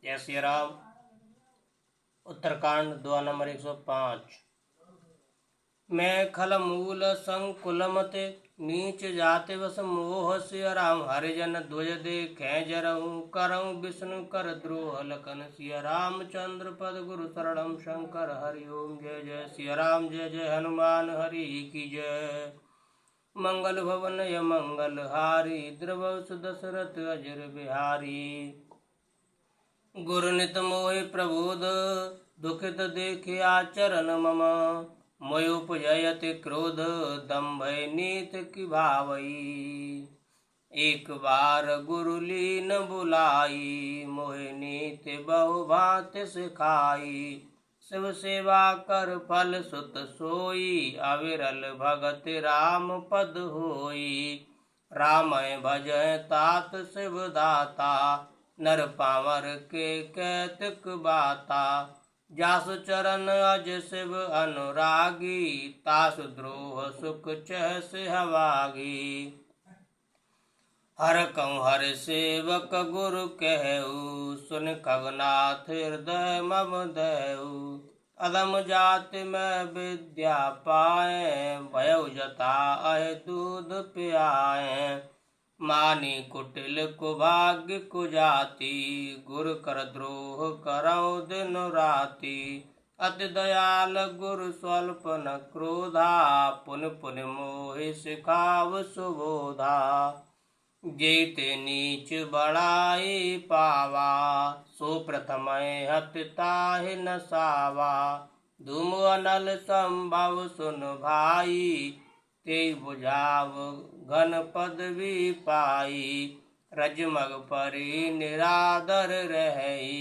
जय श्री राम। उत्तरकांड दुआ नंबर 105। मैं खल मूल संकुल मते नीच जाते बस मोह सिया राम। हरिजन ध्वज देखें जरऊं करऊं विष्णु कर द्रोह लखन सिया रामचंद्र पद गुरु शरणम शंकर हरि ओम। जय जय सिया राम जय जय हनुमान हरि की जय। मंगल भवन य मंगल हारी द्रवसु दशरथ अजर बिहारी। गुरु नित मोहि प्रबोध दुखित देखे आचरण मम। मोहि उपजयति क्रोध दम्भ नीत की भावई। एक बार गुरु लीन बुलाई मोहि नीति बहु भांति सिखाई। शिव सेवा कर फल सुत सोई अविरल भगत राम पद होई। रामय भजय तात शिव दाता नर पावर के कैतिक बाता। जासु चरण अज शिव अनुरागी तासु द्रोह सुख चह सिहवागी। हर कहूँ हर सेवक गुरु कहऊ सुन खगनाथ हृदय मम दयऊ। अधम जाति में विद्या पाए भयउ जता अह दूध पियाए। मानी कुटिल कुभाग्य कुजाति गुरु कर द्रोह करऊ दिन राति। अति दयाल गुरु स्वल्प न क्रोधा पुन पुन मोहि सिखाव सुबोधा। जेते नीच बड़ाई पावा सो प्रथम हत ताहि न सावा। धूम अनल संभव सुन भाई ते बुझाव घन पदवी पाई। रजमग परी निरादर रहई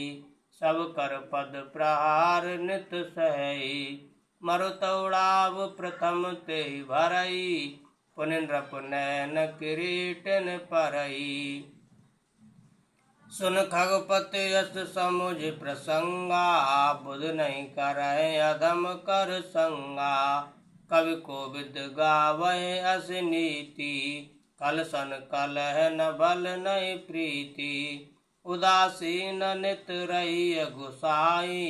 सब कर पद प्रहार नित सहई। मरुतौड़ाव प्रथम ते भरई पुनि नृप नैन किरीटन परई। सुन खगपति यस समुझ प्रसंगा बुध नहीं करय अधम कर संगा। कवि कोविद गावै अस नीति कल सन कलह न बल नहीं प्रीति। उदासीन नित रही गुसाई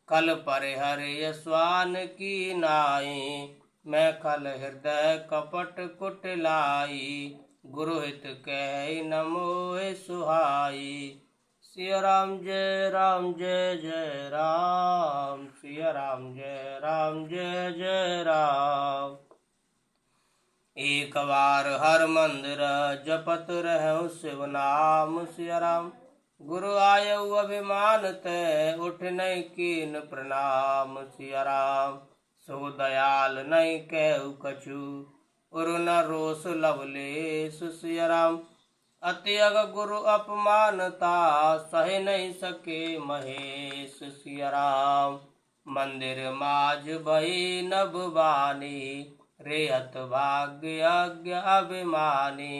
कल परिहर स्वान की नाई। मैं खल हृदय कपट कुटिलाई गुरु हित कह न मोहि सुहाई। सिया राम जय जय राम सिया राम जय जय राम। एक बार हर मंदिर जपत रहूं शिव नाम सिया राम। गुरु आयऊ अभिमान तय उठ नहीं कीन प्रणाम सिया राम। सो दयाल नहीं कहु कछु उरु न रोष लवलेश सिया राम। अति अग गुरु अपमानता सह नहीं सके महेश सिया राम। मंदिर माज भई नभ बानी रेहत भाग्य अज्ञ अभिमानी।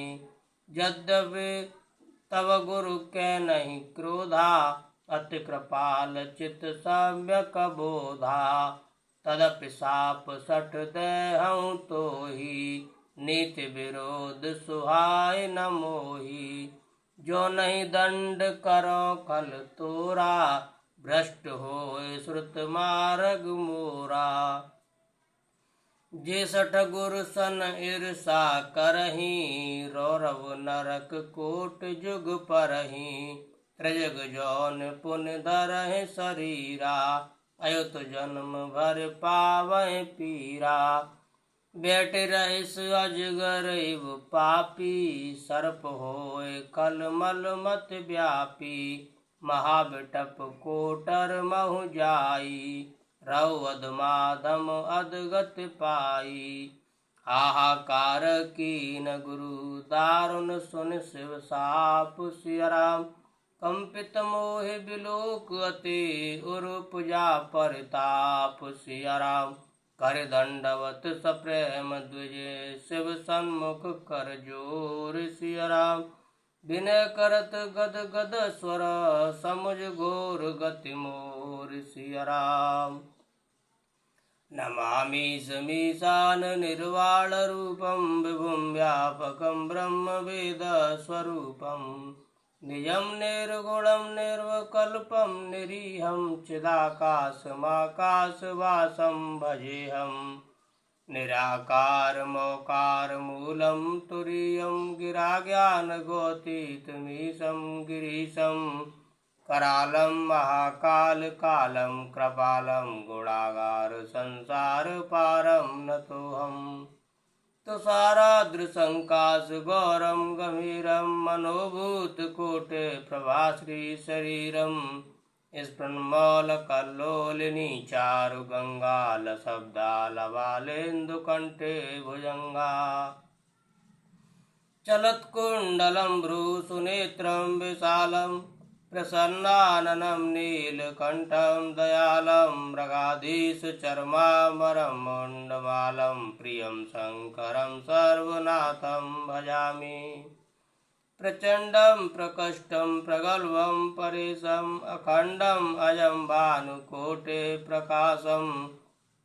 यद्यपि तब गुरु के नहीं क्रोधा अति कृपाल चित सम्यक बोधा। तदपि साप सठ देहऊँ तोहि नीति विरोध सुहाय न मोहि। जो नहीं दंड करो खल तोरा भ्रष्ट होय श्रुत मार्ग मोरा। जे सठ गुरु सन ईर्षा करही रौरव नरक कोट जुग परही। त्रिजग जौन पुन धरहि शरीरा अयुत जन्म भर पावै पीरा। बैठ रहिस अजगर इव पापी सर्प होय खल मल मत व्यापी। महाविटप कोटर महु जाई रऊ अधमाधम अधगत पाई। हाहाकार कीन गुरु दारुण सुन शिव साप सिया राम। कंपित मोहि बिलोक अति उरुपजा परिताप सिया राम। कर दंडवत सप्रेम द्विज शिव सन्मुख कर जोर सिया राम। विनय करत गद गद स्वर समुझ घोर गति मोर सिया राम। नमामि समीशान निर्वाण रूपम विभुम व्यापकम ब्रह्म वेद स्वरूपम। निजम निर्गुणम निर्वक्रम कल्पम निरीहं चिदाकाशमाकाशवासं भजेऽहं निराकारमोकारमूलं तुरीयं गिराज्ञानगोतीतमीशं गिरीशं करालं महाकालकालं कृपालं गुणागार संसारपारं नतोऽहम् तुषाराद्रसङ्काशगौरं गम्भीरं मनोभूतकोटे प्रभाश्रीशरीरं स्फुरन्मौलकल्लोलिनी चारुगङ्गालशब्दालवालेन्दुकण्ठे भुजङ्गा चलत्कुण्डलं भ्रूसुनेत्रं विशालं प्रसन्नाननं नीलकण्ठं दयालं मृगाधीशचर्मामरं मुण्डमालं प्रियं शङ्करं सर्वनाथं भजामि प्रचण्डं प्रकष्टं प्रगल्भं परेशम् अखण्डम् अजं भानुकोटे प्रकाशं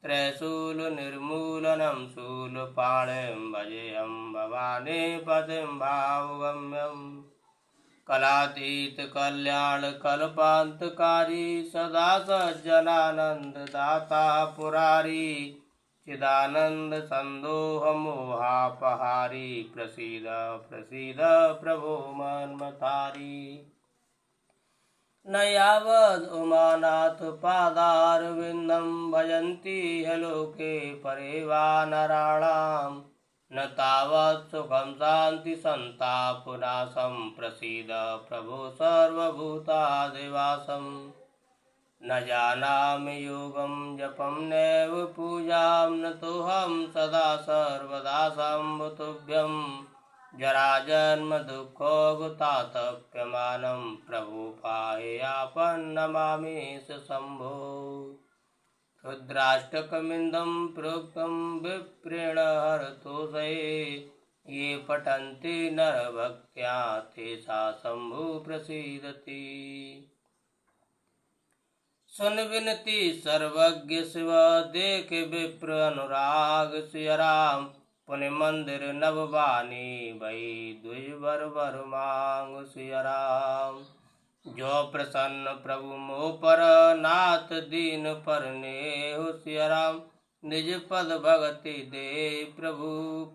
त्रैशूलनिर्मूलनं शूलपाणिं भजेऽहं भवानी पतिं भावगम्यम् कलातीत कल्याण कल्पान्तकारी सदा सज्जनानन्ददाता पुरारी चिदानन्द सन्दोह मोहापहारी प्रसीद प्रसीद प्रभो मन्मथारी न यावद् उमानाथ पादारविन्दं भजन्ति ह्यलोके परे वा नराणाम् न तावत् सुखं शान्ति सन्तापनाशं प्रसीद प्रभो सर्वभूतादिवासं न जानामि योगं जपं नैव पूजां नतोऽहं सदा सर्वदा शम्भुतुभ्यं जराजन्म दुःखोगतातप्यमानं प्रभो पाह्यापन्नमामि शम्भो रुद्राष्टकमिन्दं प्रोक्तं विप्रेण हरतोषये ये पठन्ति नरभक्त्या तेषा शम्भु प्रसीदति सुन विनती सर्वज्ञ शिव देख विप्र अनुराग सिया राम पुण्य मंदिर नवबानी भई द्विवर वर मांग सिया राम जो प्रसन्न प्रभु मोह पर नाथ दीन पर नेहु सिया राम निज पद भगति दे प्रभु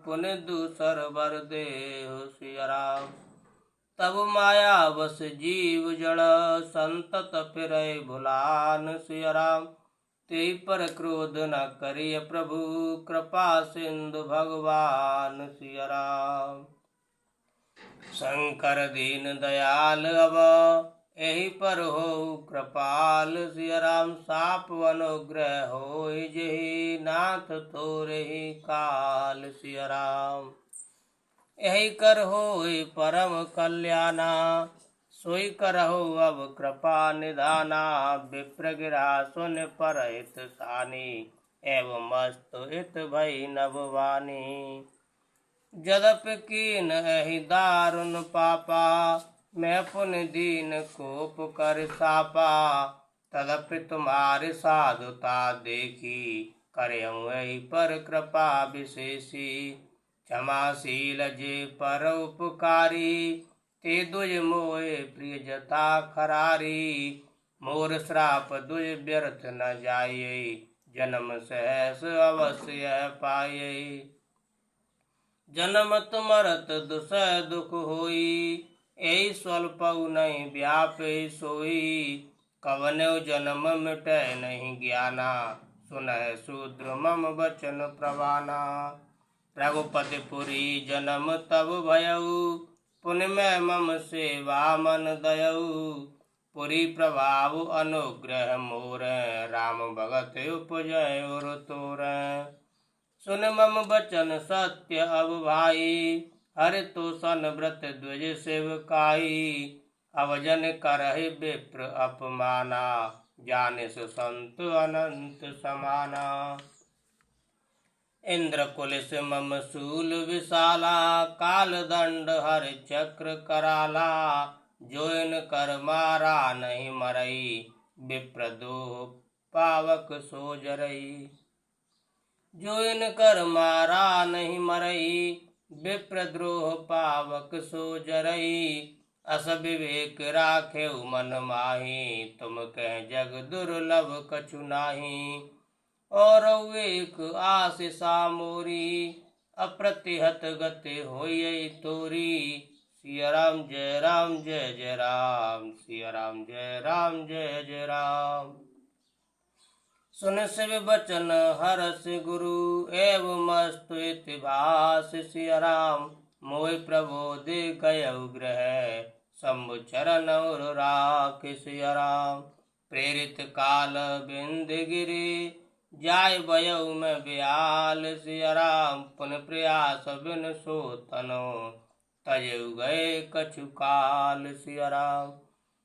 पुण्य दूसर वर देहु सिया राम तब माया बस जीव जड़ संतत फिरै भुलान सिया राम ते पर क्रोध न करिय प्रभु कृपा सिंधु भगवान सिया राम शंकर दीन दयाल अब यही पर हो कृपाल सिया राम साप अनुग्रह हो जही नाथ तोरे काल सिया राम यही कर हो परम कल्याणा सोई करहो अब कृपा निधाना विप्र गिरा सुन परहित सानी एवं मस्त हित भई नभवानी जदप कीन एहि दारुण पापा मैं पुण्य दीन कोप कर सापा तदपि तुम्हारी साधुता देखी करऊँ एहि पर कृपा विशेषी क्षमाशील जे पर उपकारी ते दुज मोहे प्रिय जता खरारी मोर श्राप दुज व्यर्थ न जाये जन्म सहस अवश्य पाये जन्मत मरत दुसह दुख होई यही स्वल्पऊ नहीं व्यापे सोई कवनौ जन्म मिटै नहीं ज्ञाना सुनह शूद्र मम वचन प्रवाना रघुपति पुरी जन्म तब भयऊ पुण्य में मम सेवा मन दयऊ पुरी प्रभाव अनुग्रह मोर राम भगत उपजय और तोर सुन मम बचन सत्य अब भाई हरि तो सन व्रत द्विज सेवकाई अवजन करहि विप्र अपमाना जानिस संत अनंत समाना इंद्र कुलिस मम शूल विशाला काल दंड हरि चक्र कराला जोइन कर मारा नहीं मरई विप्र दोह पावक सो जरई जोइन कर मारा नहीं मरई विप्रद्रोह पावक सो जरई अस विवेक राखे मन माही, तुम कह जग दुर्लभ कछु नाही। और एक आशीषा मोरी, अप्रतिहत गति होई तोरी। सिया राम जय राम जय जय राम, सिया राम जय राम जय जय राम। सुन शिव बचन हरष गुरु, एवं स्तुति भास सिया राम। मोहि प्रबोधि गयउ ग्रह, शंभु चरण और राख सिया राम। प्रेरित काल बिंद गिरि, जाय बयउ में ब्याल सिया राम। पुन प्रयास बिन सो तनो, तजउ गए कछु काल सिया राम।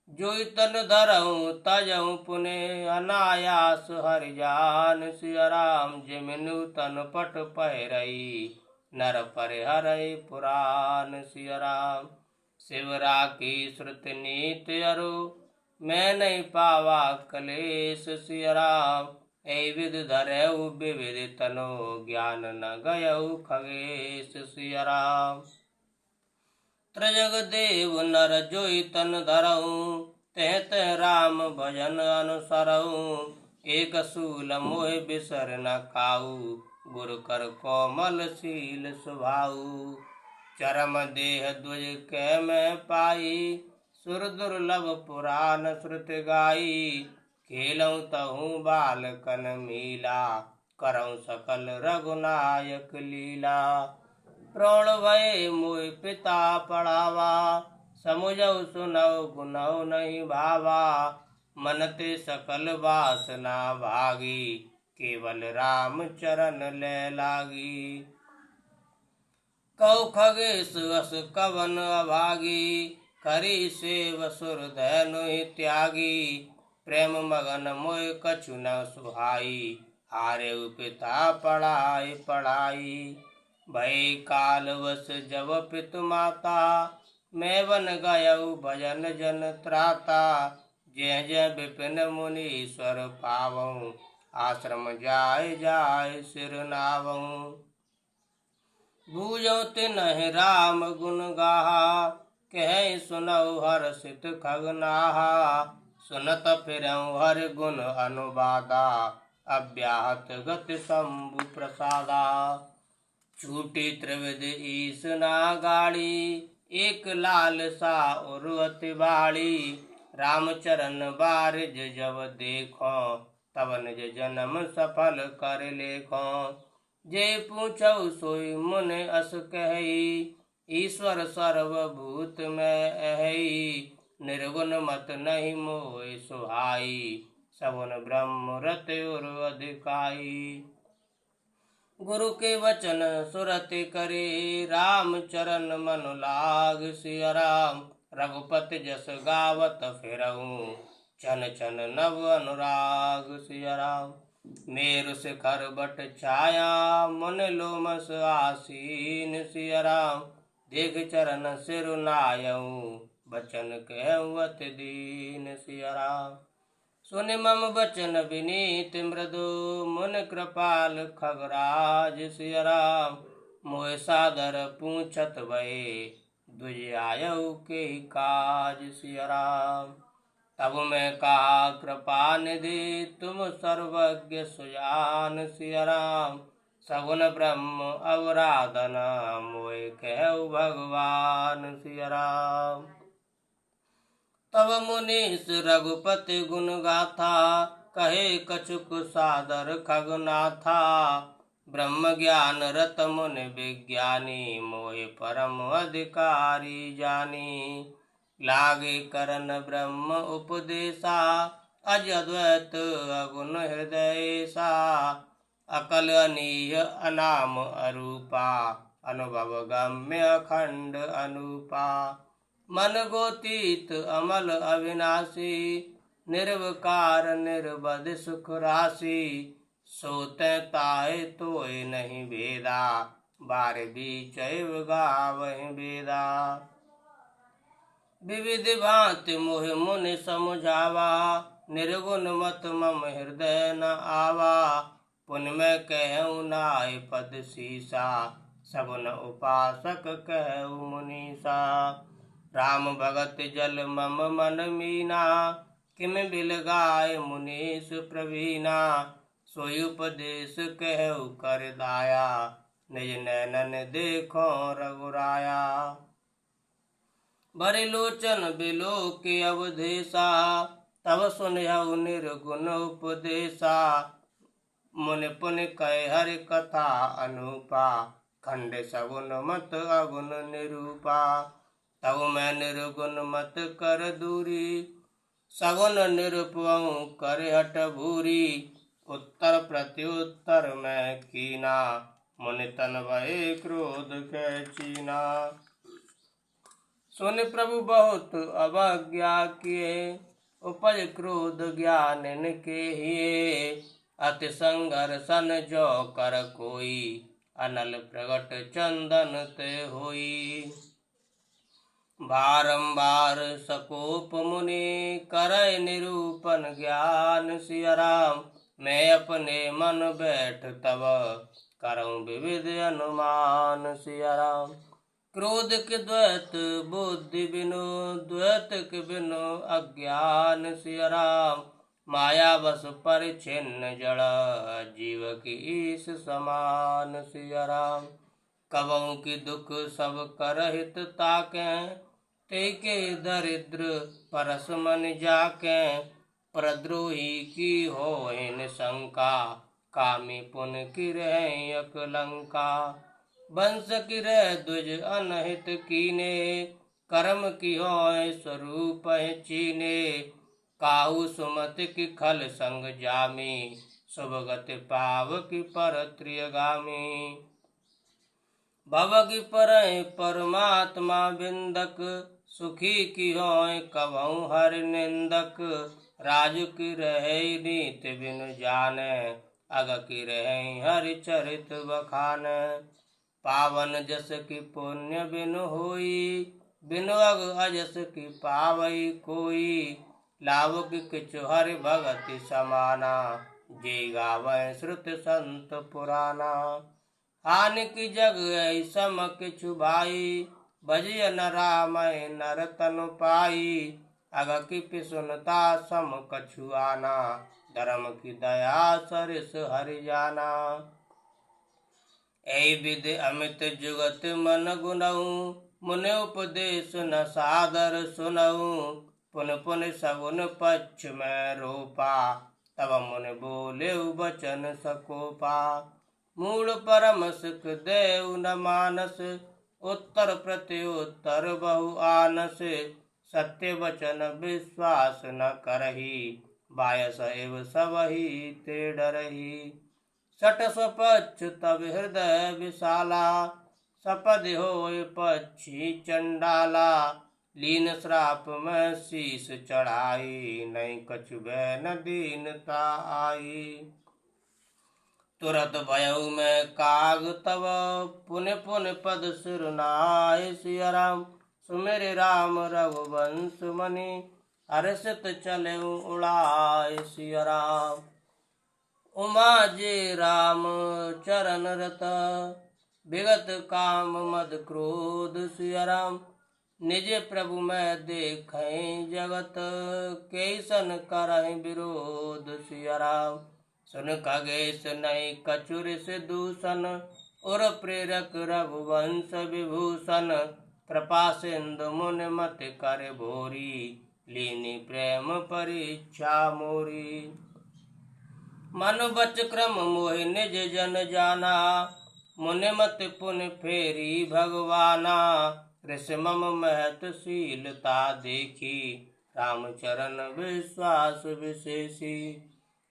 जोई तन धरऊँ तजऊँ पुने, अनायास हरि जान सिया राम। जिमिनु तन पट पहिरई, नर पर हरई पुराण सिया राम। शिव राखी श्रुति नीति अरु, मैं नहीं पावा कलेश सिया राम। ऐ विध धरऊ विविध तनो, ज्ञान न गयऊ खगेश सिया राम। त्रजग देव नर जोई तन धरऊँ, तह तह राम भजन अनुसरऊँ। एक सूल मोह बिसर न खाऊ, गुरु कर कोमल शील सुभाऊ। चरम देह द्वज कै मैं पाई, सुर दुर्लभ पुराण श्रुति गाई। खेलऊँ तहूँ बालकन मीला, करऊँ सकल रघुनायक लीला। प्रण भय मोहि पिता पढ़ावा, समुझऊ सुनऊ गुनऊ नहीं भावा। मन ते सकल वासना भागी, केवल राम चरण ले लागी। कौ खगेश अस कवन अभागी, करी सेव सुर धनु त्यागी। प्रेम मगन मोह कछु न सुहाई, हारे पिता पढ़ाई पढ़ाई। भय काल वश जब पितु माता, मैं बन गयऊ भजन जन त्राता। जय जय विपिन मुनीश्वर पावऊँ, आश्रम जाय जाय सिर नावऊँ। बूझऊ तिन्हि राम गुण गाहा, कह सुनऊ हर्षित खगनाहा। सुनत फिरऊँ हरि गुण अनुवादा, अव्याहत गति शंभु प्रसादा। छूटी त्रिविध ईस ना गाड़ी, एक लाल सा और अति बाड़ी। रामचरण बारिज जब देखो, तब निज जन्म सफल कर लेखो। जे पूछऊ सोई मुनि अस कही, ईश्वर सर्वभूत में अहई। निर्गुण मत नहीं मोहि सुहाई, सगुन ब्रह्म रति उर अधिकाई। गुरु के वचन सुरति करे, राम चरण मन लाग सिया राम। रघुपति जस गावत फिरऊँ, चन चन नव अनुराग सिया राम। मेरु शिखर बट छाया, मन लोमस आसीन सिया राम। देख चरण सिर नायऊँ, बचन कहऊँ अति दीन सिया राम। सुनि मम बचन विनीत मृदु, मुन कृपाल खगराज सिया राम। मोहि सादर पूछत भये, द्विज आयऊ के काज सिया राम। तब मैं कहा कृपा निधि, तुम सर्वज्ञ सुजान सिया राम। सगुन ब्रह्म अवराधना, मोहि कहु भगवान सिया राम। तब मुनीस रघुपति गुण गाथा, कहे कछुक सादर खगनाथा। ब्रह्म ज्ञान रत मुनि विज्ञानी, मोहि परम अधिकारी जानी। लागे करन ब्रह्म उपदेशा, अज अद्वैत अगुण हृदय सा। अकल अनीय अनाम अरूपा, अनुभव गम्य अखंड अनूपा। मन गोतीत अमल अविनाशी, निर्विकार निर्बध सुख राशि। सोते ताय तोय नहीं भेदा, बार बीचैव गावहि वेदा। विविध भांति मोहि मुनि समुझावा, निर्गुण मत मम हृदय न आवा। पुन मैं कहूँ नाय पद सीसा, सगुन उपासक कहूँ मुनीसा। राम भगत जल मम मन मीना, किम बिल गाय मुनीश प्रवीणा। सोई उपदेश कहु कर दाया, निज नैनन देखो रघुराया। बरे लोचन बिलो के अवधेशा, तब सुनहु निर्गुण उपदेशा। मुनि पुनि कह हरि कथा अनुपा, खंड सगुन मत अगुन निरूपा। तब मैं निर्गुण मत कर दूरी, सगुन निरूपऊ कर हठ भूरी। उत्तर प्रत्युत्तर मैं कीना, मुनि तन भय क्रोध कै चीना। सुन प्रभु बहुत अवज्ञा किए, उपज क्रोध ज्ञान इनके हिए। अति संघर्षण जो कर कोई, अनल प्रगट चंदन ते होई। बारंबार सकोप मुनि, करय निरूपण ज्ञान सिया राम। मैं अपने मन बैठ तब, करऊं विविध अनुमान सिया राम। क्रोध के द्वैत बुद्धि बिनु, द्वैत के बिनु अज्ञान सिया राम। माया बस परिच्छिन्न जड़, जीव की ईश समान सिया राम। कबहु की दुख सब कर हित ताके, ते के दरिद्र परस मन जाके। परद्रोही की होइन शंका, कामी पुन की रहे अकलंका। वंश की रह द्विज अनहित कीने, कर्म की होय स्वरूप चीने। काहू सुमति की खल संग जामी, शुभ गति पाव की पर त्रियगामी। भव की परय परमात्मा बिंदक, सुखी की होय कबहु हर निंदक। राजु की रहे नीति बिनु जाने, अग की रहे हरि चरित बखाने। पावन जस की पुण्य बिनु होई, बिनु अग अजस की पावई कोई। लाभ की किछु हरि भगति समाना, जे गावै श्रुति संत पुराना। हानि की जग सम किछु भाई, भजिय न राम नर तनु पाई। अग की पिसुनता सम कछु आना, धर्म की दया सरिस हरि जाना। ऐ विधि अमित जुगत मन गुनऊ, मुनि उपदेश न सादर सुनऊ। पुन पुन सगुन पक्ष में रोपा, तब मुनि बोले वचन सकोपा। मूल परम सुख देव न मानस, उत्तर प्रत्युत्तर बहु आनस। सत्य वचन विश्वास न करही, बायस एव सबहि ते डरही। सठ स्वपक्ष तब हृदय विशाला, सपद होय पक्षी चंडाला। लीन श्राप में शीस चढ़ाई, नहीं कछु भय न दीनता आई। तुरत भयउ में काग तब, पुन पुन पद सिरनाय सिया राम। सुमेरे राम रघुवंश मनि, हर्षित चले उड़ाय सिया राम। उमा जे राम चरण रत, विगत काम मद क्रोध सिया राम। निज प्रभु मैं देखें जगत, कैसन करहिं विरोध सिया राम। सुन खगेश नहीं कछुर से दूषण, उर प्रेरक रघुवंश विभूषण। कृपा सिंधु मुनि मति कर भोरी, लीनी प्रेम परीक्षा मोरी। मन बच क्रम मोहि निज जन जाना, मुनि मति पुनि फेरी भगवाना। ऋषि मम महत शीलता देखी, राम चरण विश्वास विशेषी।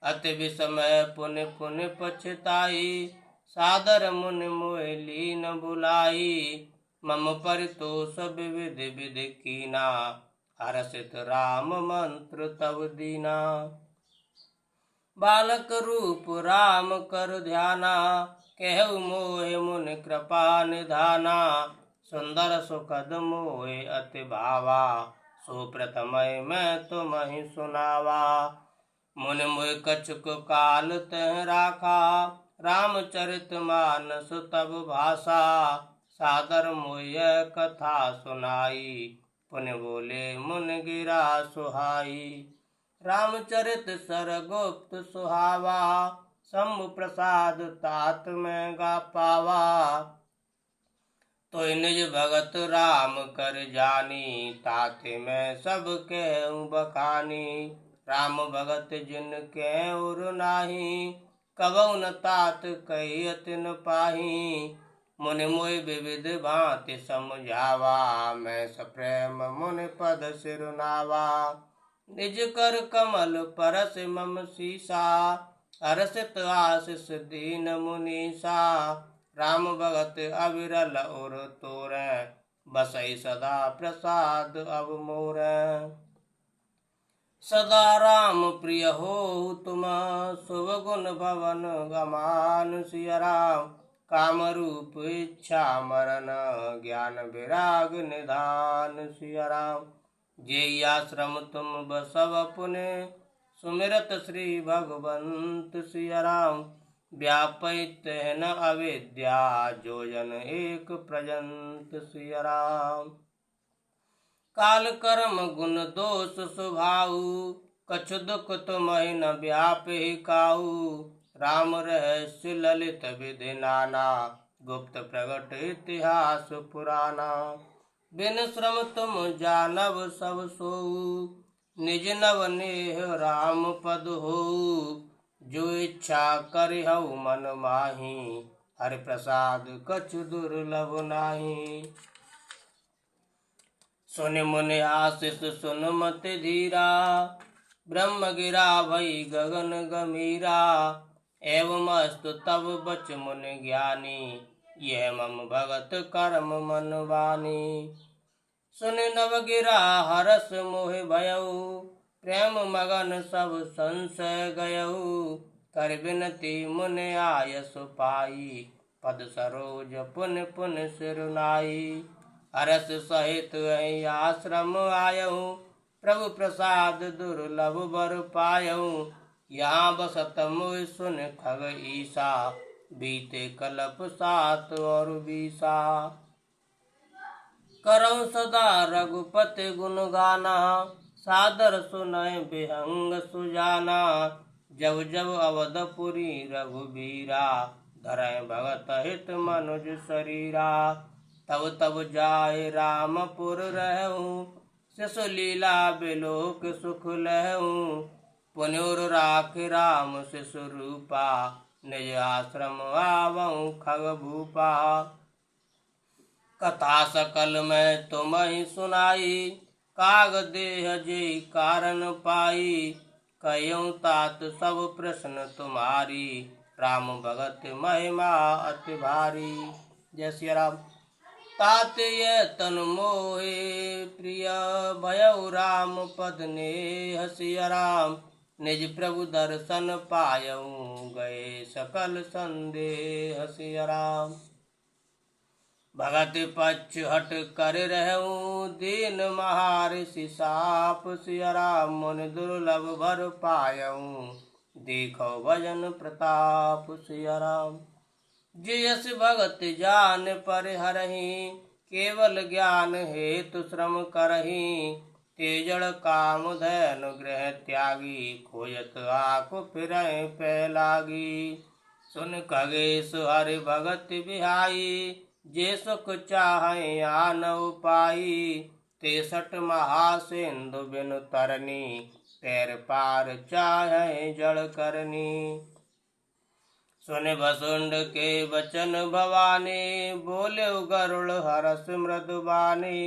अति विस्मय पुनि पुनि पछताई, सादर मुनि मोहि लीन बुलाई। मम परितोष विविधि विधि कीना, हर्षित राम मंत्र तब दीना। बालक रूप राम कर ध्याना, कहु मोहि मुनि कृपा निधाना। सुंदर सुखद मोहि अति भावा, सो प्रथमय मैं तुम्हि सुनावा। मुनि मोहि कछुक काल तह राखा, रामचरित मानस तब भाषा। सादर मोहि कथा सुनाई, पुन बोले मुन गिरा सुहाई। रामचरित सरगुप्त सुहावा, शंभु प्रसाद तात में गा पावा। तो निज भगत राम कर जानी, ताते में सब कहूँ बखानी। राम भगत जिन के उर नाही, कबहु न तात कहियत न पाही। मुनि मोहि विविध भांति समझावा, मैं सप्रेम मुनि पद सिरुनावा। निज कर कमल परस मम सीसा, हर्षित आशीष दीन मुनीसा। राम भगत अविरल उर तोरै, बसई सदा प्रसाद अब मोरै। सदा राम प्रिय हो तुम, शुभ गुण भवन गमान सिया राम। काम रूप इच्छा मरण, ज्ञान विराग निधान सिया राम। जेहि आश्रम तुम बसव पुने, सुमिरत श्री भगवंत सिया राम। व्यापैत न अविद्या, जो जन एक प्रजंत सिया राम। काल कर्म गुण दोष स्वभाव, कछु दुख तुम्हि न व्यापहि काहू। राम रहस्य ललित विधि नाना, गुप्त प्रगट इतिहास पुराना। बिन श्रम तुम जानव सब सोऊ, निज नव नेह राम पद होऊ। जो इच्छा करिहउ मन माही, हरि प्रसाद कछु दुर्लभ नाही। सुनि मुनि आशीष सुन मति धीरा, ब्रह्म गिरा भई गगन गंभीरा। एवं अस्तु तब बच मुनि ज्ञानी, यह मम भगत कर्म मन वानी। सुनि नव गिरा हरस मोहि भयउ, प्रेम मगन सब संशय गयउ। कर बिनती मुनि आयस पाई, पद सरोज पुन पुन सिरुनाई। हरस सहित अहि आश्रम आयहु, प्रभु प्रसाद दुर्लभ बर पायहु। यहाँ बसत मोहि सुन खग ईसा, बीते कल्प 7 और 20। करहु सदा रघुपति गुण गाना, सादर सुनय विहंग सुजाना। जब जब अवधपुरी रघुबीरा, धरय भगत हित मनुज शरीरा। तब तब जाय रामपुर रहूं, शिशु लीला बिलोक सुख लहूं। पुनुर राख राम शिशु रूपा, निज आश्रम आवहु खग भूपा। कथा सकल मैं तुम्हि सुनाई, काग देह जे कारण पाई। कह्यऊ तात सब प्रश्न तुम्हारी, राम भगत महिमा अति भारी। जय सिया राम। तात ये तन मोहे प्रिय, भयउ राम पद नेह सिया राम। निज प्रभु दर्शन पायऊ, गए सकल संदेह सिया राम। भगत पक्ष हट कर रहूं, दीन महारिषि साप सिया राम। मुनि दुर्लभ भर पायऊ, देखो भजन प्रताप सिया राम। जियस भगत जान पर हरहि, केवल ज्ञान हेतु श्रम करहि। तेजड़ काम धैनु गृह त्यागी, खोजत आकु फिरहि पै लागी। सुन खगेश हरि भगत बिहाई, जे सुख चाहै आनउ पाई। 63 महासिंधु बिनु तरनी, पैर पार चाहै जड़ करनी। सुन वसुंड के वचन भवानी, बोले गरुड़ हरस मृदुबानी।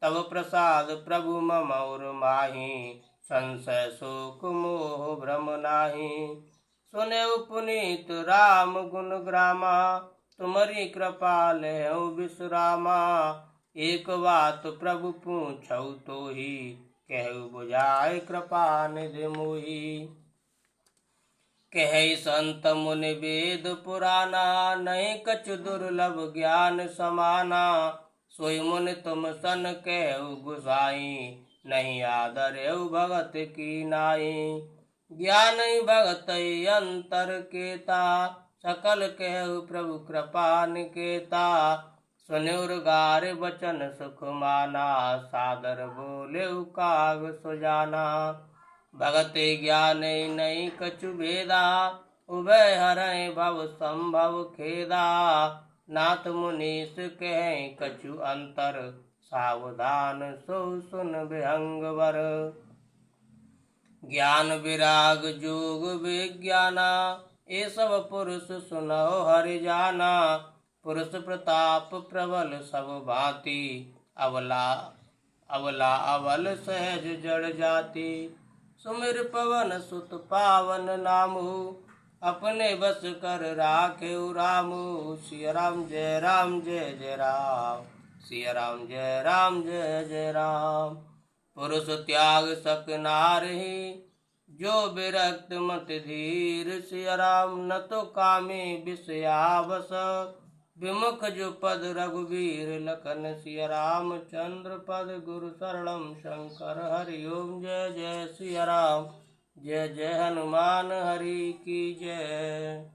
तब प्रसाद प्रभु मम उर माही, संशय शोक मोह भ्रम नाही। सुने पुनीत राम गुण ग्रामा, तुम्हारी कृपा लेहु विश्रामा। एक बात प्रभु पूछऊ तोहि, कहु बुझाए कृपा निधि मोहि। कहै संत मुनि वेद पुराना, नहीं कछु दुर्लभ ज्ञान समाना। सोई मुनि तुम सन कहु गुसाई, नहीं आदरेउ भगत की नाई। ज्ञान भगत अंतर केता, सकल कहु प्रभु कृपा निकेता। सुनिउर गार बचन सुख माना, सादर बोले काग सुजाना। भगत ज्ञान नहीं कछु भेदा, उभय हरै भव संभव खेदा। नाथ मुनीस कहें कछु अंतर, सावधान सो सुन विहंग वर। ज्ञान विराग जोग विज्ञाना, ये सब पुरुष सुनो हरि जाना। पुरुष प्रताप प्रबल सब भांति, अबला अबला अबल सहज जड़ जाति। सुमिर पवन सुत पावन नामु, अपने बस कर राखे रामु। सिया राम जय राम जय जय राम, सिया राम जय राम जय जय राम। पुरुष त्याग सक नारहि, जो विरक्त मत धीर। सिया राम न तो कामे विषयावस, विमुख जो पद रघुवीर लखन। सिया राम चंद्र पद गुरु शरणम शंकर हरि ओम। जय जय सिया राम, जय जय हनुमान हरि की जय।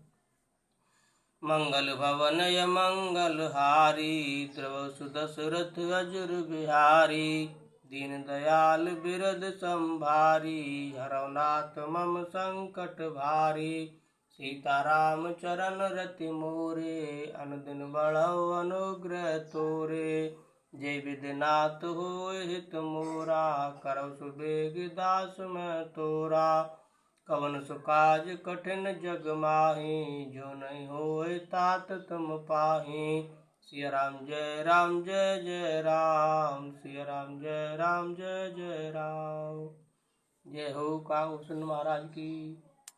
मंगल भवन य मंगल हारी, त्रिवसु दशरथ अजुर बिहारी। दीन दयाल बिरद संभारी, हरौ नाथ मम संकट भारी। सीताराम चरण रति मोरे, अनुदिन बढ़ौ अनुग्रह तोरे। जय विधिनाथ होय हित मोरा, करौ सुबेग दास मैं तोरा। कवन सुकाज कठिन जग माही, जो नहीं होय तात तुम पाही। सिया राम जय राम जय जय राम, सिया राम जय राम जय जय राम। जय हो काग भूषण महाराज की।